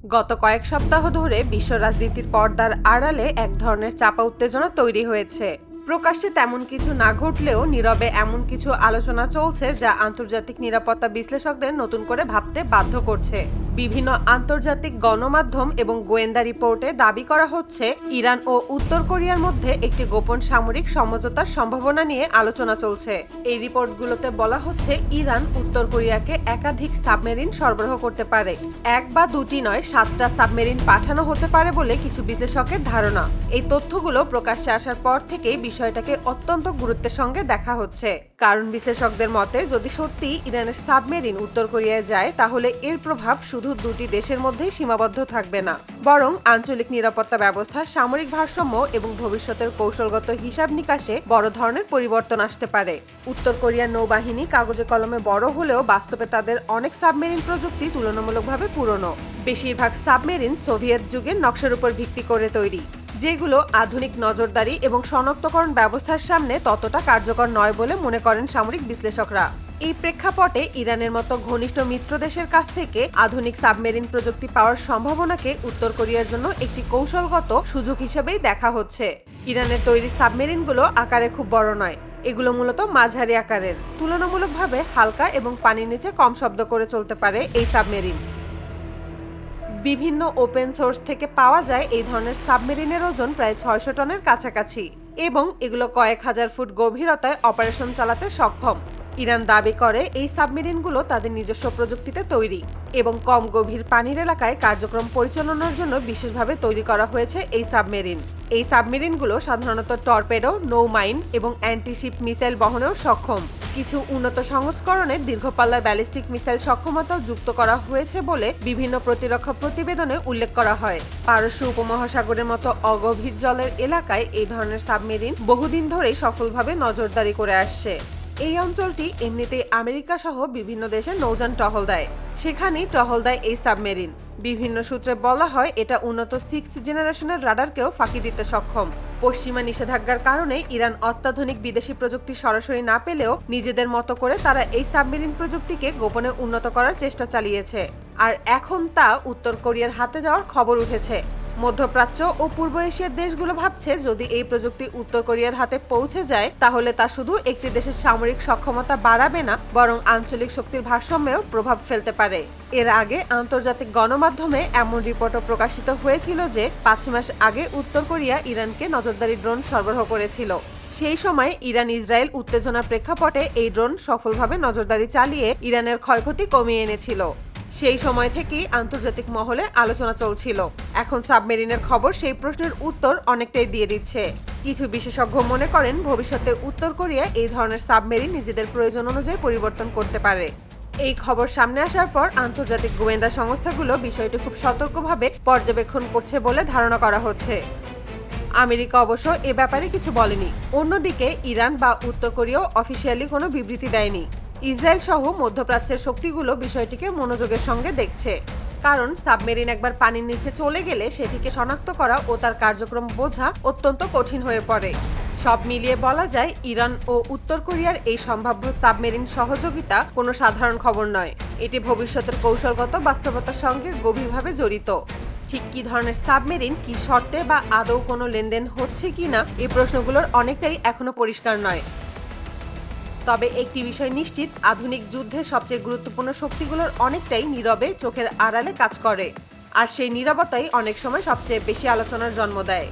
গত কয়েক সপ্তাহ ধরে বিশ্ব রাজনীতির পর্দার আড়ালে এক ধরনের চাপা উত্তেজনা তৈরি হয়েছে। প্রকাশ্যে তেমন কিছু না ঘটলেও নীরবে এমন কিছু আলোচনা চলছে যা আন্তর্জাতিক নিরাপত্তা বিশ্লেষকদের নতুন করে ভাবতে বাধ্য করছে। বিভিন্ন আন্তর্জাতিক গণমাধ্যম এবং গোয়েন্দা রিপোর্টে দাবি করা হচ্ছে ইরান ও উত্তর কোরিয়ার মধ্যে একটি গোপন সামরিক সমঝোতার সম্ভাবনা নিয়ে আলোচনা চলছে। এই রিপোর্টগুলোতে বলা হচ্ছে ইরান উত্তর কোরিয়াকে একাধিক সাবমেরিন সরবরাহ করতে পারে। এক বা দুটি নয়, 7টা সাবমেরিন পাঠানো হতে পারে বলে কিছু বিশ্লেষকের ধারণা। এই তথ্যগুলো প্রকাশ্যে আসার পর থেকেই বিষয়টাকে অত্যন্ত গুরুত্বের সঙ্গে দেখা হচ্ছে। কারণ বিশ্লেষকদের মতে যদি সত্যি ইরানের সাবমেরিন উত্তর কোরিয়ায় যায় তাহলে এর প্রভাব শুধু দুটি দেশের মধ্যেই সীমাবদ্ধ থাকবে না, বরং আঞ্চলিক নিরাপত্তা ব্যবস্থা, সামরিক ভারসাম্য এবং ভবিষ্যতের কৌশলগত হিসাব নিকাশে বড় ধরনের পরিবর্তন আসতে পারে। উত্তর কোরিয়ার নৌবাহিনী কাগজে কলমে বড় হলেও বাস্তবে তাদের অনেক সাবমেরিন প্রযুক্তি তুলনামূলকভাবে পুরনো। বেশিরভাগ সাবমেরিন সোভিয়েত যুগের নকশার উপর ভিত্তি করে তৈরি, যেগুলো আধুনিক নজরদারি এবং শনাক্তকরণ ব্যবস্থার সামনে ততটা কার্যকর নয় বলে মনে করেন সামরিক বিশ্লেষকরা। এই প্রেক্ষাপটে ইরানের মতো ঘনিষ্ঠ মিত্র দেশের কাছ থেকে আধুনিক সাবমেরিন প্রযুক্তি পাওয়ার সম্ভাবনাকে উত্তর কোরিয়ার জন্য একটি কৌশলগত সুযোগ হিসেবেই দেখা হচ্ছে। ইরানের তৈরি সাবমেরিনগুলো আকারে খুব বড় নয়, এগুলো মূলত মাঝারি আকারের, তুলনামূলকভাবে হালকা এবং পানির নিচে কম শব্দ করে চলতে পারে এই সাবমেরিন। বিভিন্ন ওপেন সোর্স থেকে পাওয়া যায় এই ধরনের সাবমেরিনের ওজন প্রায় 600 টনের কাছাকাছি এবং এগুলো কয়েক হাজার ফুট গভীরতায় অপারেশন চালাতে সক্ষম। ইরান দাবি করে এই সাবমেরিনগুলো তাদের নিজস্ব প্রযুক্তিতে তৈরি এবং কম গভীর পানির এলাকায় কার্যক্রম পরিচালনার জন্য বিশেষভাবে তৈরি করা হয়েছে এই সাবমেরিন। এই সাবমেরিনগুলো সাধারণত টর্পেডো, নৌমাইন এবং অ্যান্টিশিপ মিসাইল বহনেও সক্ষম। কিছু উন্নত সংস্করণের দীর্ঘপাল্লার ব্যালিস্টিক মিসাইল সক্ষমতাও যুক্ত করা হয়েছে বলে বিভিন্ন প্রতিরক্ষা প্রতিবেদনে উল্লেখ করা হয়। পারস্য উপমহাসাগরের মতো অগভীর জলের এলাকায় এই ধরনের সাবমেরিন বহুদিন ধরেই সফলভাবে নজরদারি করে আসছে। এই অঞ্চলটি এমনিতেই আমেরিকা সহ বিভিন্ন দেশে নৌযান টহল দেয়, সেখানেই টহল দেয় এই সাবমেরিন। বিভিন্ন সূত্রে বলা হয় এটা উন্নত 6th জেনারেশনের রাডারকেও ফাঁকি দিতে সক্ষম। পশ্চিমা নিষেধাজ্ঞার কারণে ইরান অত্যাধুনিক বিদেশি প্রযুক্তি সরাসরি না পেলেও নিজেদের মতো করে তারা এই সাবমেরিন প্রযুক্তিকে গোপনে উন্নত করার চেষ্টা চালিয়েছে, আর এখন তা উত্তর কোরিয়ার হাতে যাওয়ার খবর উঠেছে। মধ্যপ্রাচ্য ও পূর্ব এশিয়ার দেশগুলো ভাবছে যদি এই প্রযুক্তি উত্তর কোরিয়ার হাতে পৌঁছে যায় তাহলে তা শুধু একটি দেশের সামরিক সক্ষমতা বাড়াবে না, বরং আঞ্চলিক শক্তির ভারসাম্যেও প্রভাব ফেলতে পারে। এর আগে আন্তর্জাতিক গণমাধ্যমে এমন রিপোর্টও প্রকাশিত হয়েছিল যে 5 মাস আগে উত্তর কোরিয়া ইরানকে নজরদারি ড্রোন সরবরাহ করেছিল। সেই সময় ইরান ইসরায়েল উত্তেজনার প্রেক্ষাপটে এই ড্রোন সফলভাবে নজরদারি চালিয়ে ইরানের ক্ষয়ক্ষতি কমিয়ে এনেছিল। সেই সময় থেকেই আন্তর্জাতিক মহলে আলোচনা চলছিল। এখন সাবমেরিনের খবর সেই প্রশ্নের উত্তর অনেকটাই দিয়ে দিচ্ছে। কিছু বিশেষজ্ঞ মনে করেন ভবিষ্যতে উত্তর কোরিয়া এই ধরনের সাবমেরিন নিজেদের প্রয়োজন অনুযায়ী পরিবর্তন করতে পারে। এই খবর সামনে আসার পর আন্তর্জাতিক গোয়েন্দা সংস্থাগুলো বিষয়টি খুব সতর্কভাবে পর্যবেক্ষণ করছে বলে ধারণা করা হচ্ছে। আমেরিকা অবশ্য এ ব্যাপারে কিছু বলেনি। অন্যদিকে ইরান বা উত্তর কোরিয়াও অফিসিয়ালি কোনো বিবৃতি দেয়নি। ইসরায়েল সহ মধ্যপ্রাচ্যের শক্তিগুলো বিষয়টিকে মনোযোগের সঙ্গে দেখছে, কারণ সাবমেরিন একবার পানির নিচে চলে গেলে সেটিকে শনাক্ত করা ও তার কার্যক্রম বোঝা অত্যন্ত কঠিন হয়ে পড়ে। সব মিলিয়ে বলা যায় ইরান ও উত্তর কোরিয়ার এই সম্ভাব্য সাবমেরিন সহযোগিতা কোনো সাধারণ খবর নয়, এটি ভবিষ্যতের কৌশলগত বাস্তবতার সঙ্গে গভীরভাবে জড়িত। ঠিক কী ধরনের সাবমেরিন, কী শর্তে বা আদৌ কোনো লেনদেন হচ্ছে কিনা এই প্রশ্নগুলোর অনেকটাই এখনো পরিষ্কার নয়। তবে একটি বিষয় নিশ্চিত, আধুনিক যুদ্ধে সবচেয়ে গুরুত্বপূর্ণ শক্তিগুলোর অনেকটাই নীরবে চোখের আড়ালে কাজ করে, আর সেই নীরবতাই অনেক সময় সবচেয়ে বেশি আলোচনার জন্ম দেয়।